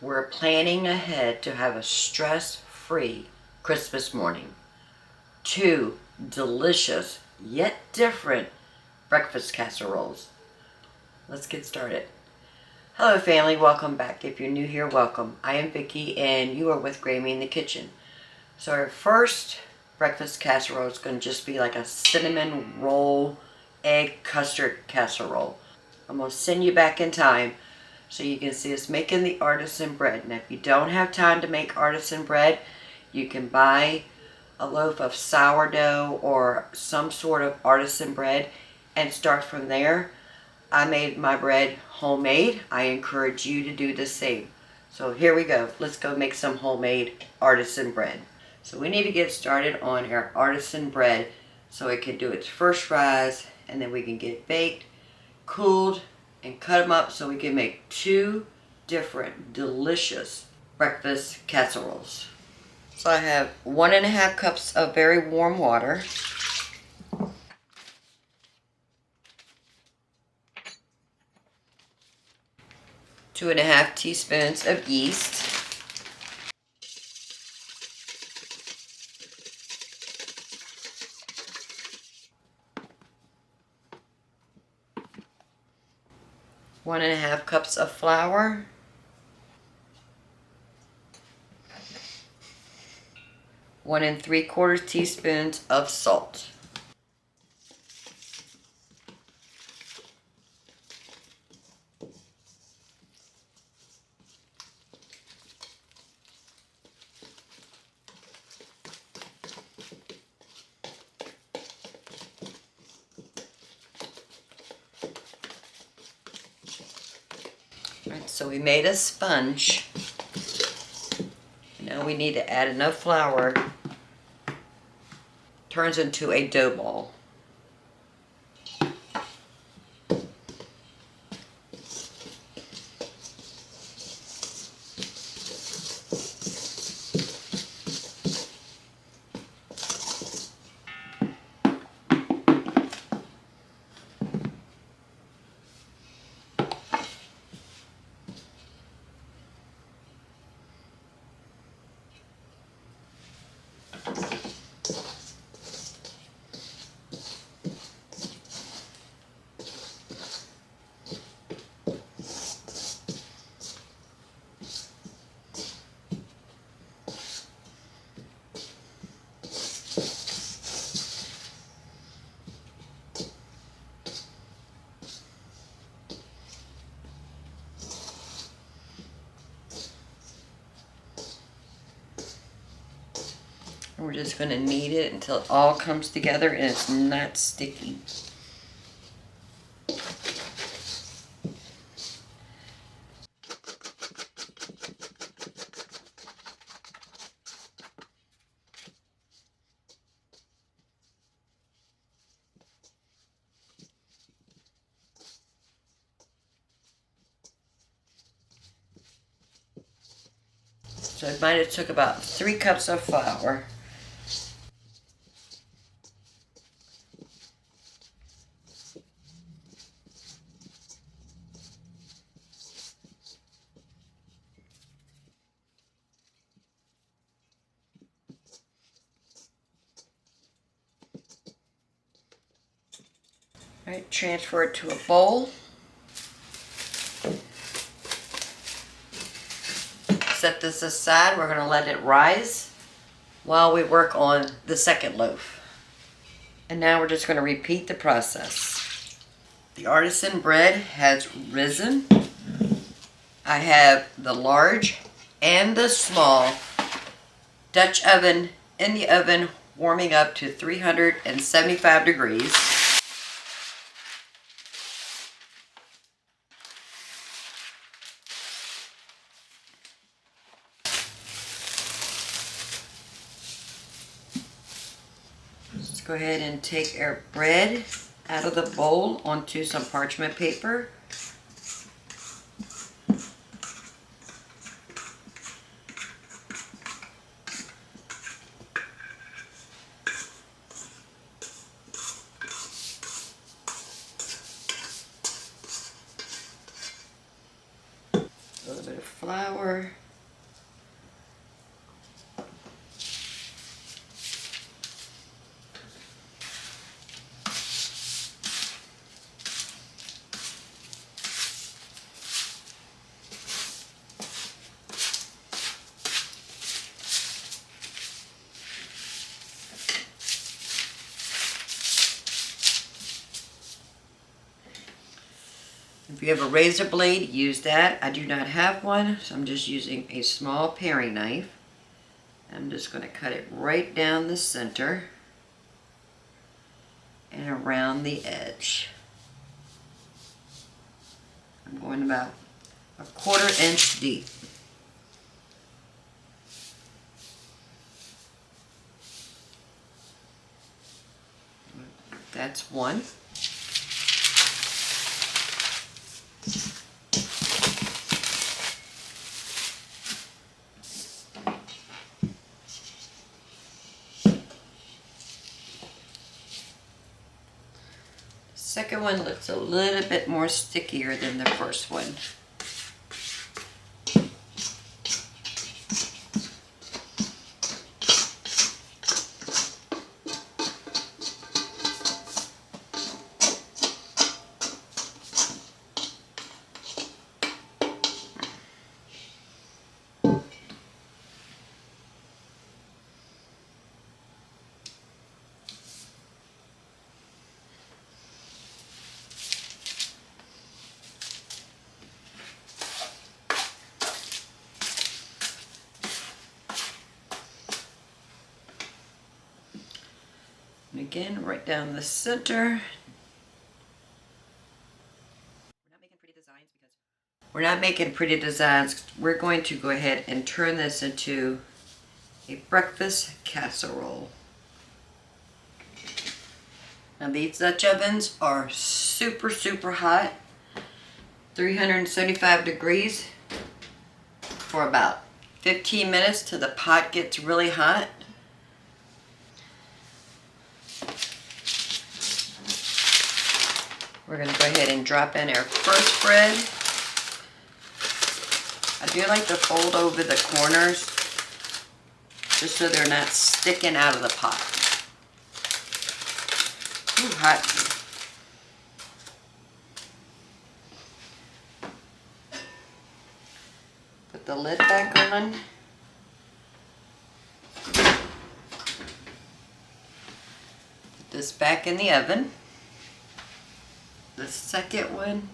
We're planning ahead to have a stress-free Christmas morning. 2 delicious yet different breakfast casseroles. Let's get started. Hello family, welcome back. If you're new here, welcome. I am Vicki and you are with Grammy in the Kitchen. So our first breakfast casserole is going to just be like a cinnamon roll egg custard casserole. I'm going to send you back in time so you can see us making the artisan bread. Now if you don't have time to make artisan bread, you can buy a loaf of sourdough or some sort of artisan bread and start from there. I made my bread homemade. I encourage you to do the same. So here we go. Let's go make some homemade artisan bread. So we need to get started on our artisan bread so it can do its first rise, and then we can get it baked, cooled, and cut them up so we can make 2 different delicious breakfast casseroles. So I have 1.5 cups of very warm water, 2.5 teaspoons of yeast, 1.5 cups of flour, 1 3/4 teaspoons of salt. Right, so we made a sponge. Now we need to add enough flour. Turns into a dough ball. And we're just going to knead it until it all comes together and it's not sticky. So it might have took about 3 cups of flour. All right, transfer it to a bowl. Set this aside. We're going to let it rise while we work on the second loaf. And now we're just going to repeat the process. The artisan bread has risen. I have the large and the small Dutch oven in the oven warming up to 375 degrees. Let's go ahead and take our bread out of the bowl onto some parchment paper. A little bit of flour. If you have a razor blade, use that. I do not have one, so I'm just using a small paring knife. I'm just going to cut it right down the center and around the edge. I'm going about a 1/4 inch deep. That's one. Second one looks a little bit more stickier than the first one. And again, right down the center. We're not making pretty designs. We're going to go ahead and turn this into a breakfast casserole. Now these Dutch ovens are super, super hot. 375 degrees for about 15 minutes till the pot gets really hot. We're going to go ahead and drop in our first bread. I do like to fold over the corners just so they're not sticking out of the pot. Ooh, hot. Put the lid back on. Put this back in the oven. The second one.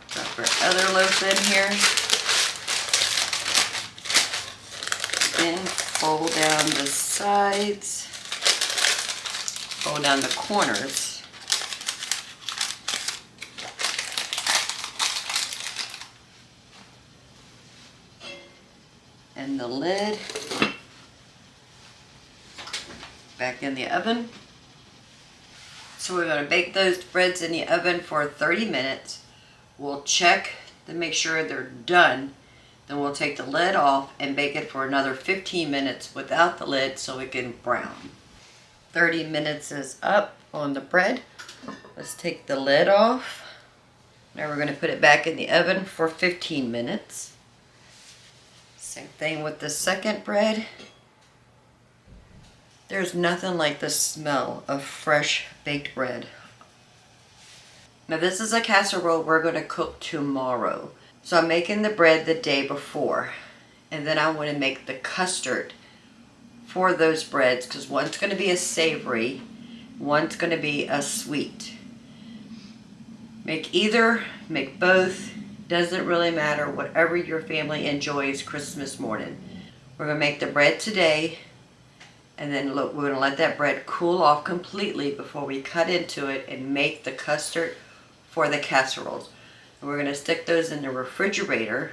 Drop our other loaf in here. Then fold down the sides. Fold down the corners. And the lid. Back in the oven. So we're going to bake those breads in the oven for 30 minutes. We'll check to make sure they're done. Then we'll take the lid off and bake it for another 15 minutes without the lid so it can brown. 30 minutes is up on the bread. Let's take the lid off. Now we're going to put it back in the oven for 15 minutes. Same thing with the second bread. There's nothing like the smell of fresh baked bread. Now this is a casserole we're going to cook tomorrow. So I'm making the bread the day before. And then I want to make the custard for those breads because one's going to be a savory, one's going to be a sweet. Make either, make both. Doesn't really matter, whatever your family enjoys Christmas morning. We're going to make the bread today. And then look, we're going to let that bread cool off completely before we cut into it and make the custard for the casseroles. And we're going to stick those in the refrigerator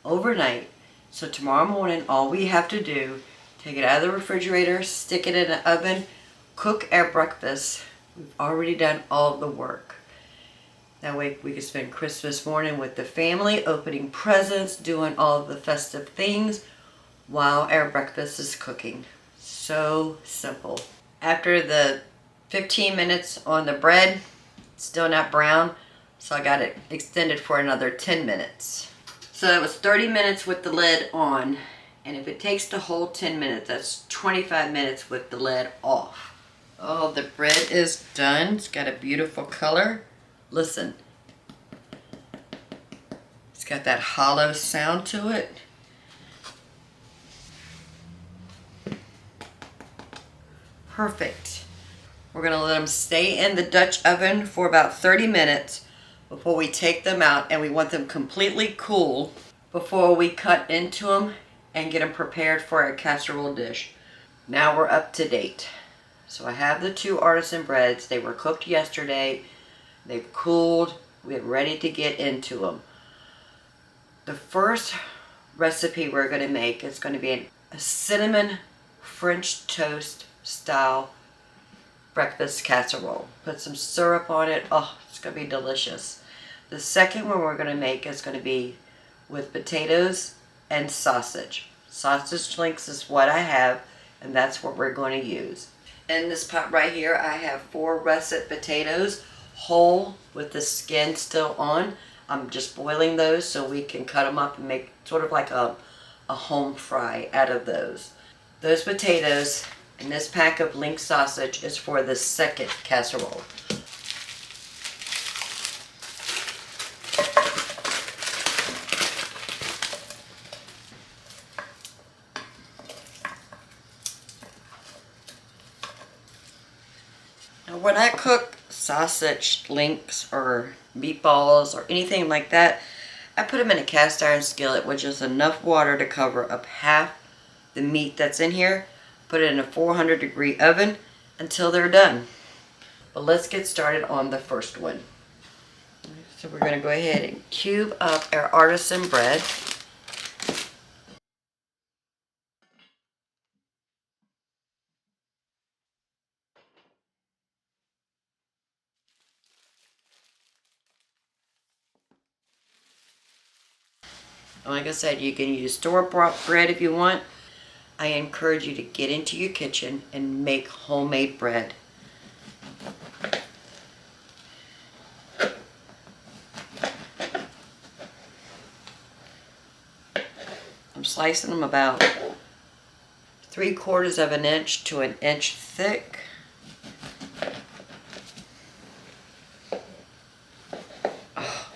overnight. So tomorrow morning, all we have to do, take it out of the refrigerator, stick it in the oven, cook our breakfast. We've already done all the work. That way we can spend Christmas morning with the family, opening presents, doing all the festive things while our breakfast is cooking. So simple. After the 15 minutes on the bread, still not brown, so I got it extended for another 10 minutes. So that was 30 minutes with the lid on, and if it takes the whole 10 minutes, that's 25 minutes with the lid off. Oh, the bread is done. It's got a beautiful color. Listen, it's got that hollow sound to it. Perfect. We're gonna let them stay in the Dutch oven for about 30 minutes before we take them out, and we want them completely cool before we cut into them and get them prepared for a casserole dish. Now we're up to date. So I have the 2 artisan breads. They were cooked yesterday. They've cooled. We're ready to get into them. The first recipe we're going to make is going to be a cinnamon French toast style breakfast casserole. Put some syrup on it. Oh, it's going to be delicious. The second one we're going to make is going to be with potatoes and sausage. Sausage links is what I have, and that's what we're going to use. In this pot right here, I have 4 russet potatoes, whole with the skin still on. I'm just boiling those so we can cut them up and make sort of like a home fry out of those. Those potatoes and this pack of link sausage is for the second casserole. Now when I cook sausage links or meatballs or anything like that, I put them in a cast iron skillet with just enough water to cover up half the meat that's in here. Put it in a 400-degree oven until they're done. But let's get started on the first one. So we're going to go ahead and cube up our artisan bread. Like I said, you can use store-bought bread if you want. I encourage you to get into your kitchen and make homemade bread. I'm slicing them about 3/4 of an inch to an inch thick. Oh,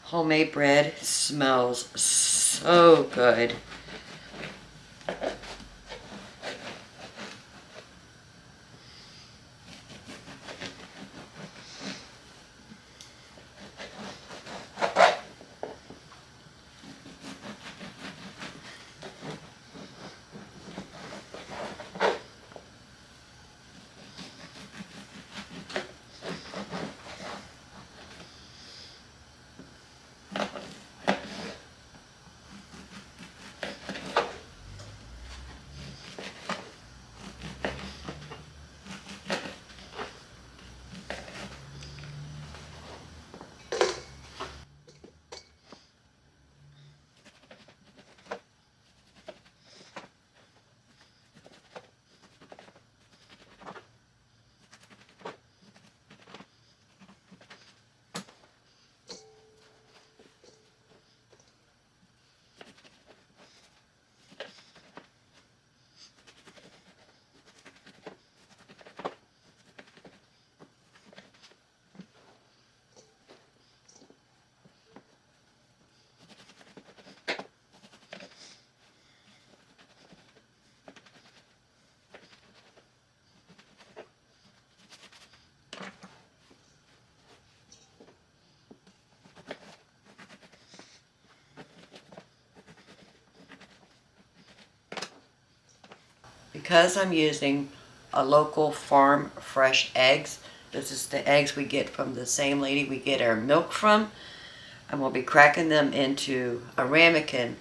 homemade bread smells so good. Because I'm using a local farm fresh eggs, this is the eggs we get from the same lady we get our milk from. I'm going to be cracking them into a ramekin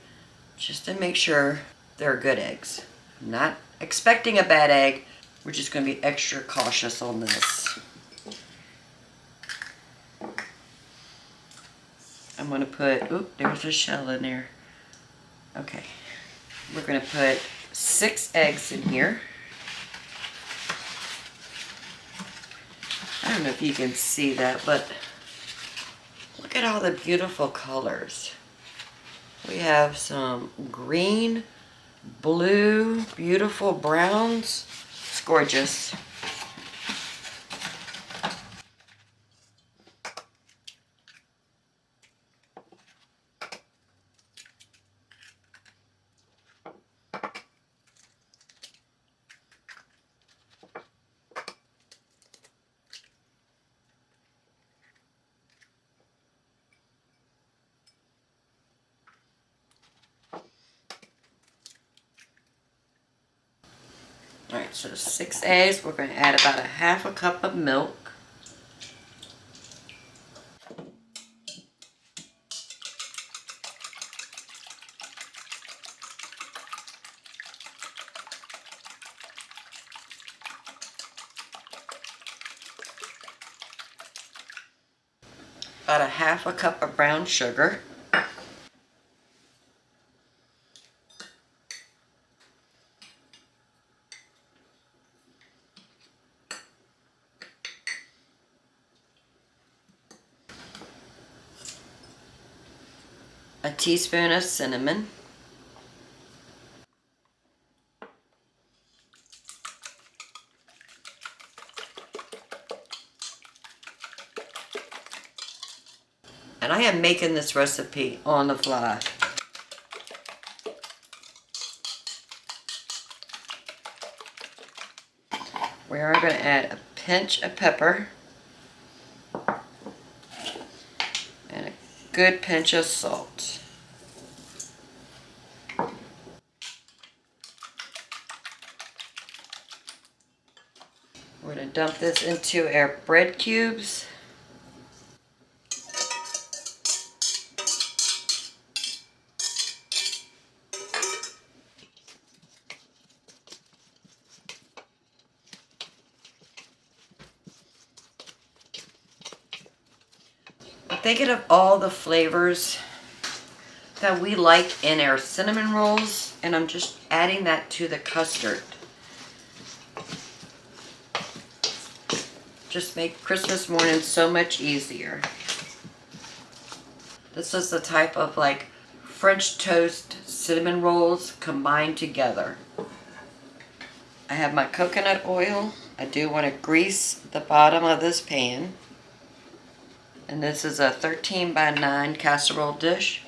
just to make sure they're good eggs. I'm not expecting a bad egg. We're just going to be extra cautious on this. I'm going to put, oop, there's a shell in there. Okay. We're going to put 6 eggs in here. I don't know if you can see that, but look at all the beautiful colors. We have some green, blue, beautiful browns. It's gorgeous. Alright, so 6 eggs. We're going to add about a half a cup of milk. About a half a cup of brown sugar. A teaspoon of cinnamon. And I am making this recipe on the fly. We are going to add a pinch of pepper and a good pinch of salt. We're going to dump this into our bread cubes. Thinking of all the flavors that we like in our cinnamon rolls, and I'm just adding that to the custard. Just make Christmas morning so much easier. This is the type of like French toast cinnamon rolls combined together. I have my coconut oil. I do want to grease the bottom of this pan. And this is a 13 by 9 casserole dish.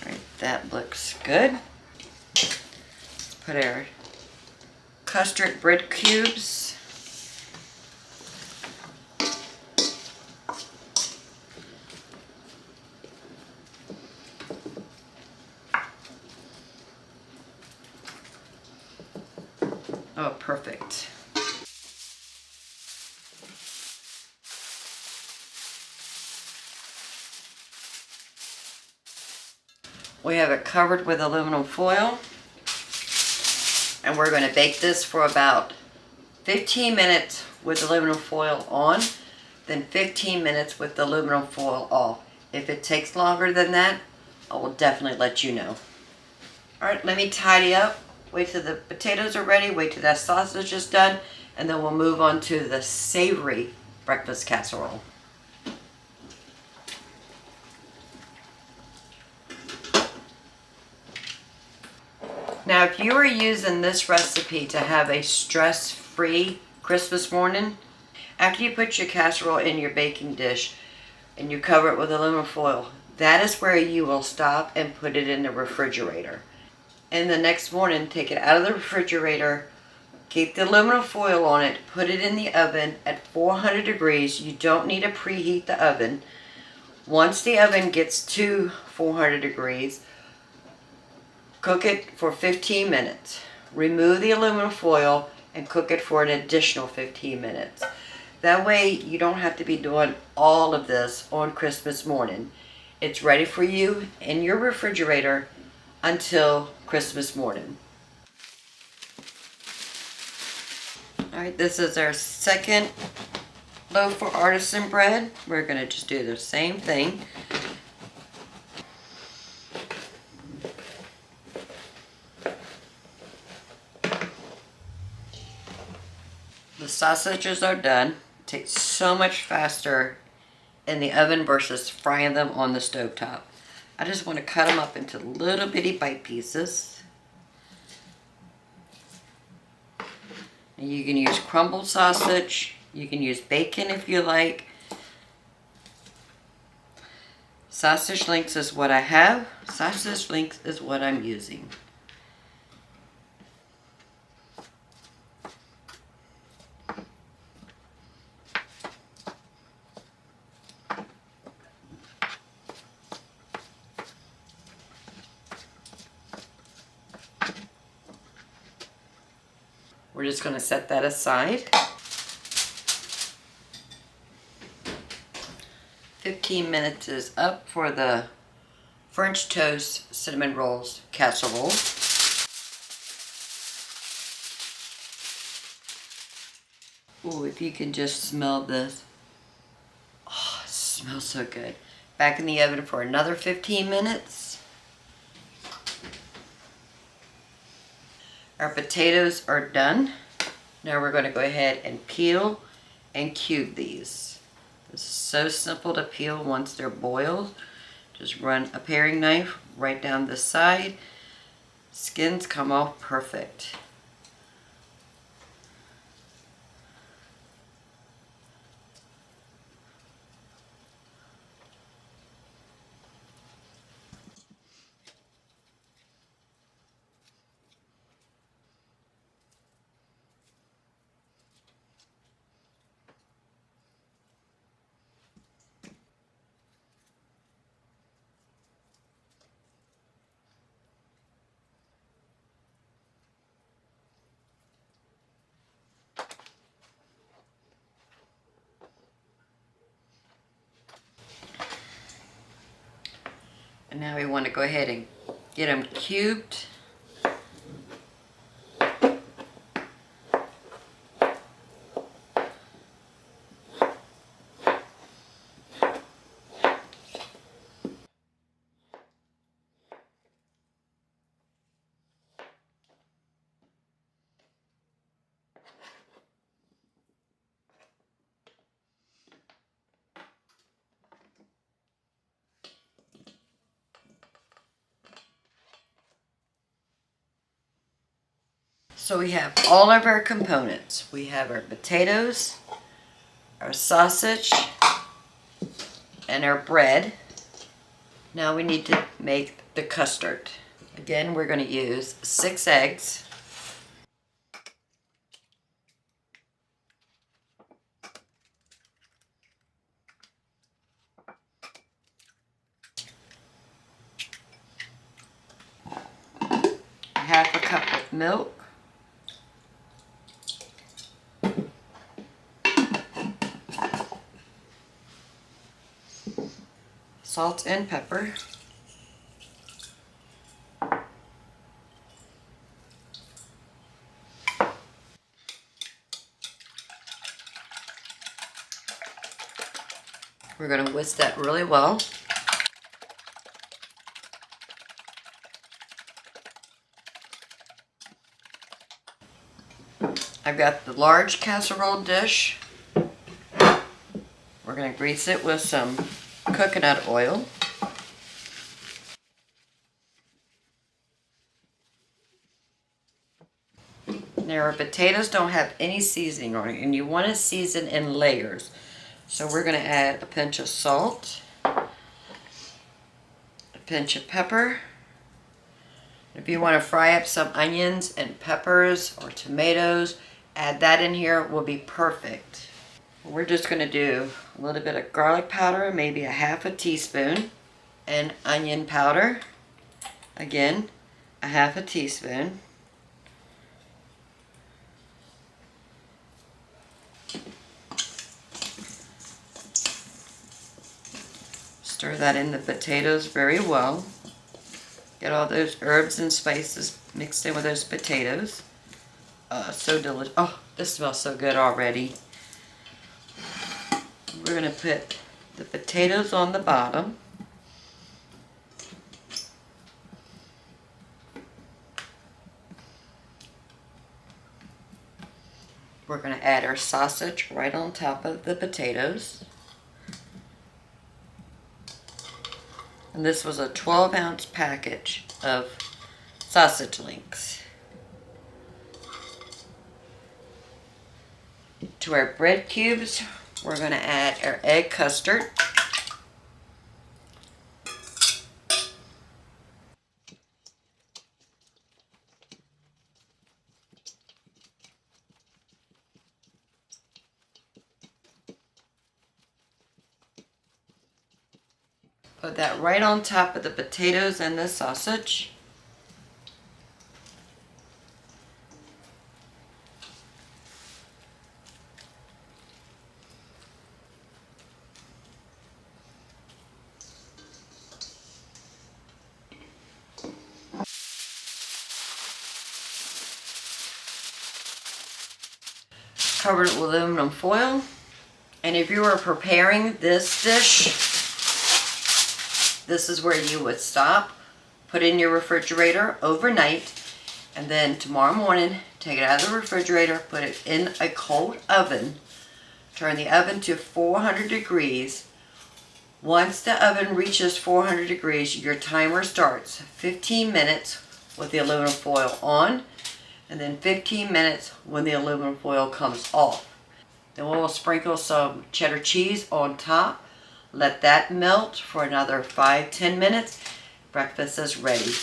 Alright, that looks good. Let's put our custard bread cubes. Oh, perfect. We have it covered with aluminum foil, and we're going to bake this for about 15 minutes with aluminum foil on, then 15 minutes with the aluminum foil off. If it takes longer than that, I will definitely let you know. Alright, let me tidy up. Wait till the potatoes are ready, wait till that sausage is done, and then we'll move on to the savory breakfast casserole. Now, if you are using this recipe to have a stress-free Christmas morning, after you put your casserole in your baking dish and you cover it with aluminum foil, that is where you will stop and put it in the refrigerator. And the next morning, take it out of the refrigerator, keep the aluminum foil on it, put it in the oven at 400 degrees. You don't need to preheat the oven. Once the oven gets to 400 degrees, cook it for 15 minutes. Remove the aluminum foil and cook it for an additional 15 minutes. That way you don't have to be doing all of this on Christmas morning. It's ready for you in your refrigerator until Christmas morning. Alright, this is our second loaf for artisan bread, we're going to just do the same thing. The sausages are done. It takes so much faster in the oven versus frying them on the stovetop. I just want to cut them up into little bitty bite pieces. And you can use crumbled sausage. You can use bacon if you like. Sausage links is what I have. Sausage links is what I'm using. We're just going to set that aside. 15 minutes is up for the French toast cinnamon rolls casserole. Ooh, if you can just smell this. Oh, it smells so good. Back in the oven for another 15 minutes. Our potatoes are done. Now we're going to go ahead and peel and cube these. This is so simple to peel once they're boiled. Just run a paring knife right down the side. Skins come off perfect. And now we want to go ahead and get them cubed. So we have all of our components. We have our potatoes, our sausage, and our bread. Now we need to make the custard. Again, we're going to use 6 eggs. Half a cup of milk. Salt and pepper. We're going to whisk that really well. I've got the large casserole dish. We're going to grease it with some coconut oil. Now our potatoes don't have any seasoning on it, and you want to season in layers. So we're going to add a pinch of salt, a pinch of pepper. If you want to fry up some onions and peppers or tomatoes, add that in here, it will be perfect. We're just going to do a little bit of garlic powder, maybe a half a teaspoon, and onion powder, again, a half a teaspoon. Stir that in the potatoes very well. Get all those herbs and spices mixed in with those potatoes. So delicious. Oh, this smells so good already. We're going to put the potatoes on the bottom. We're going to add our sausage right on top of the potatoes. And this was a 12-ounce package of sausage links. To our bread cubes, we're going to add our egg custard. Put that right on top of the potatoes and the sausage. Cover it with aluminum foil. And if you were preparing this dish, this is where you would stop, put it in your refrigerator overnight, and then tomorrow morning, take it out of the refrigerator, put it in a cold oven, turn the oven to 400 degrees. Once the oven reaches 400 degrees, your timer starts. 15 minutes with the aluminum foil on, and then 15 minutes when the aluminum foil comes off. Then we'll sprinkle some cheddar cheese on top. Let that melt for another 5-10 minutes. Breakfast is ready.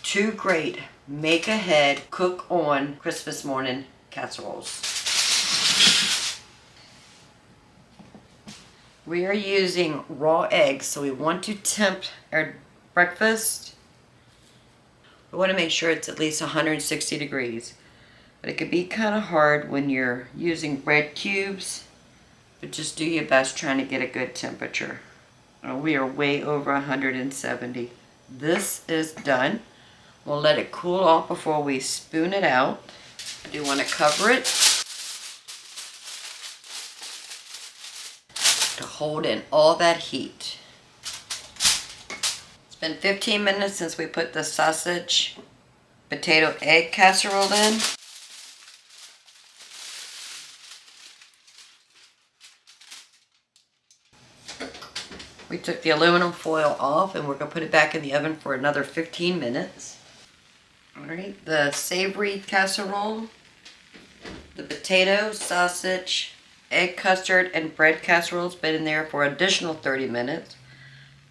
2 great make ahead, cook on Christmas morning casseroles. We are using raw eggs, so we want to tempt our breakfast. We want to make sure it's at least 160 degrees. But it can be kind of hard when you're using bread cubes. But just do your best trying to get a good temperature. We are way over 170. This is done. We'll let it cool off before we spoon it out. I do want to cover it to hold in all that heat. It's been 15 minutes since we put the sausage, potato, egg casserole in. We took the aluminum foil off and we're going to put it back in the oven for another 15 minutes. Alright, the savory casserole, the potato, sausage, egg custard, and bread casserole has been in there for an additional 30 minutes.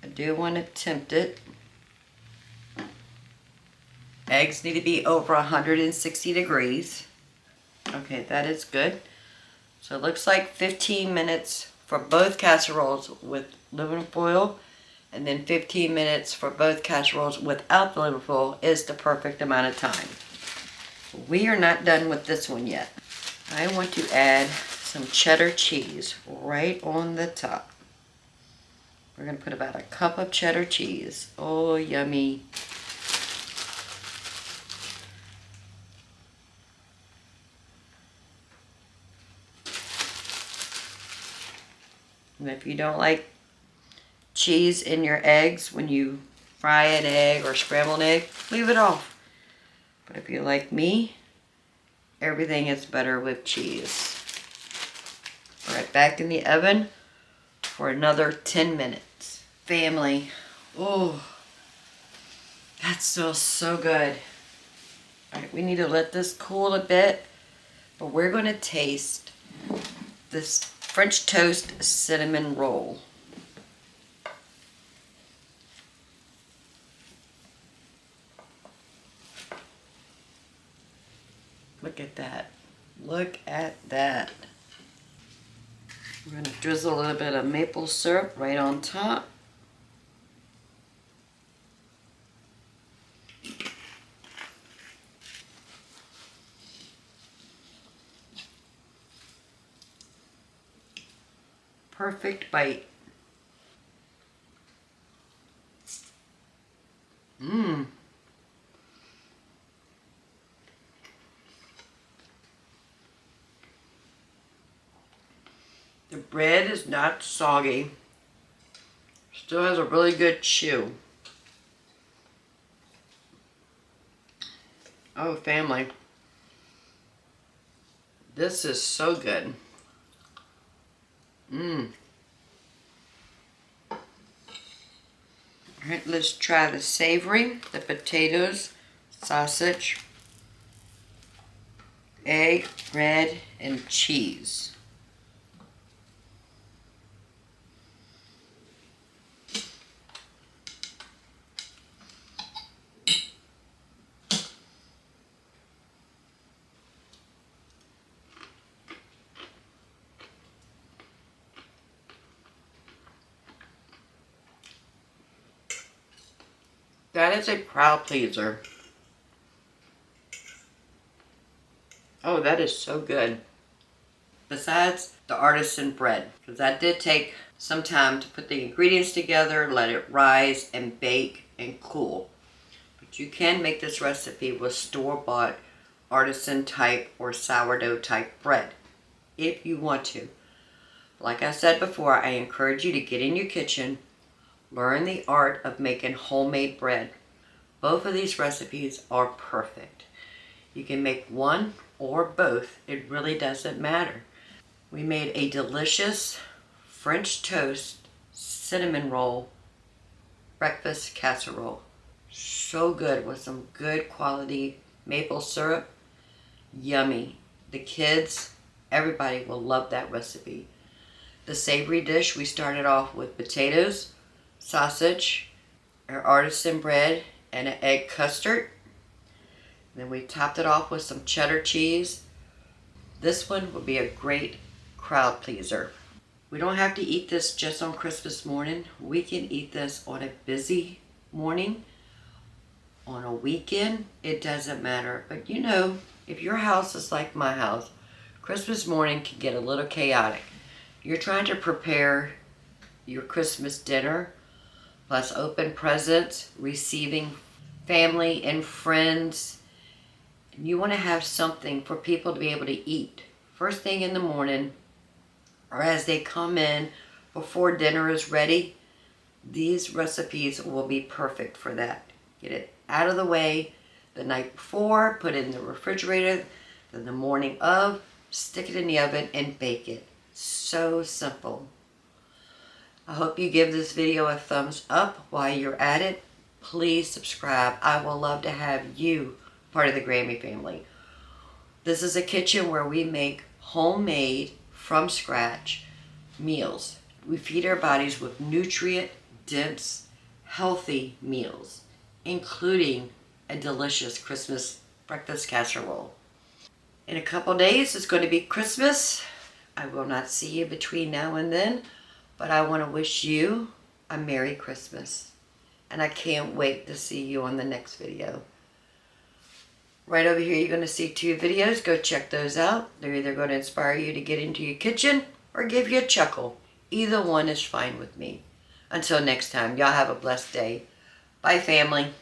I do want to tempt it. Eggs need to be over 160 degrees. Okay, that is good. So it looks like 15 minutes for both casseroles with aluminum foil, and then 15 minutes for both casseroles without the aluminum foil is the perfect amount of time. We are not done with this one yet. I want to add some cheddar cheese right on the top. We're going to put about a cup of cheddar cheese. Oh, yummy. And if you don't like cheese in your eggs when you fry an egg or scramble an egg, leave it off. But if you like me, everything is better with cheese. All right, back in the oven for another 10 minutes. Family, oh, that smells so good. All right, we need to let this cool a bit, but we're going to taste this French toast cinnamon roll. Look at that. Look at that. We're going to drizzle a little bit of maple syrup right on top. Perfect bite. Mmm. The bread It is not soggy. Still has a really good chew. Oh, family. This is so good. Mmm. Alright, let's try the savory, the potatoes, sausage, egg, bread, and cheese. That is a crowd pleaser. Oh, that is so good. Besides the artisan bread, because that did take some time to put the ingredients together, let it rise and bake and cool. But you can make this recipe with store-bought artisan type or sourdough type bread if you want to. Like I said before, I encourage you to get in your kitchen, learn the art of making homemade bread. Both of these recipes are perfect. You can make one or both. It really doesn't matter. We made a delicious French toast cinnamon roll breakfast casserole. So good with some good quality maple syrup. Yummy. The kids, everybody will love that recipe. The savory dish, we started off with potatoes, sausage, our artisan bread, and an egg custard. Then we topped it off with some cheddar cheese. This one would be a great crowd pleaser. We don't have to eat this just on Christmas morning. We can eat this on a busy morning, on a weekend. It doesn't matter. But you know, if your house is like my house, Christmas morning can get a little chaotic. You're trying to prepare your Christmas dinner, plus open presents, receiving family and friends. You want to have something for people to be able to eat first thing in the morning or as they come in before dinner is ready. These recipes will be perfect for that. Get it out of the way the night before, put it in the refrigerator, then the morning of, stick it in the oven and bake it. So simple. I hope you give this video a thumbs up while you're at it. Please subscribe. I will love to have you part of the Grammy family. This is a kitchen where we make homemade, from scratch meals. We feed our bodies with nutrient-dense, healthy meals, including a delicious Christmas breakfast casserole. In a couple days, it's going to be Christmas. I will not see you between now and then, but I want to wish you a Merry Christmas. And I can't wait to see you on the next video. Right over here, you're going to see 2 videos. Go check those out. They're either going to inspire you to get into your kitchen or give you a chuckle. Either one is fine with me. Until next time, y'all have a blessed day. Bye, family.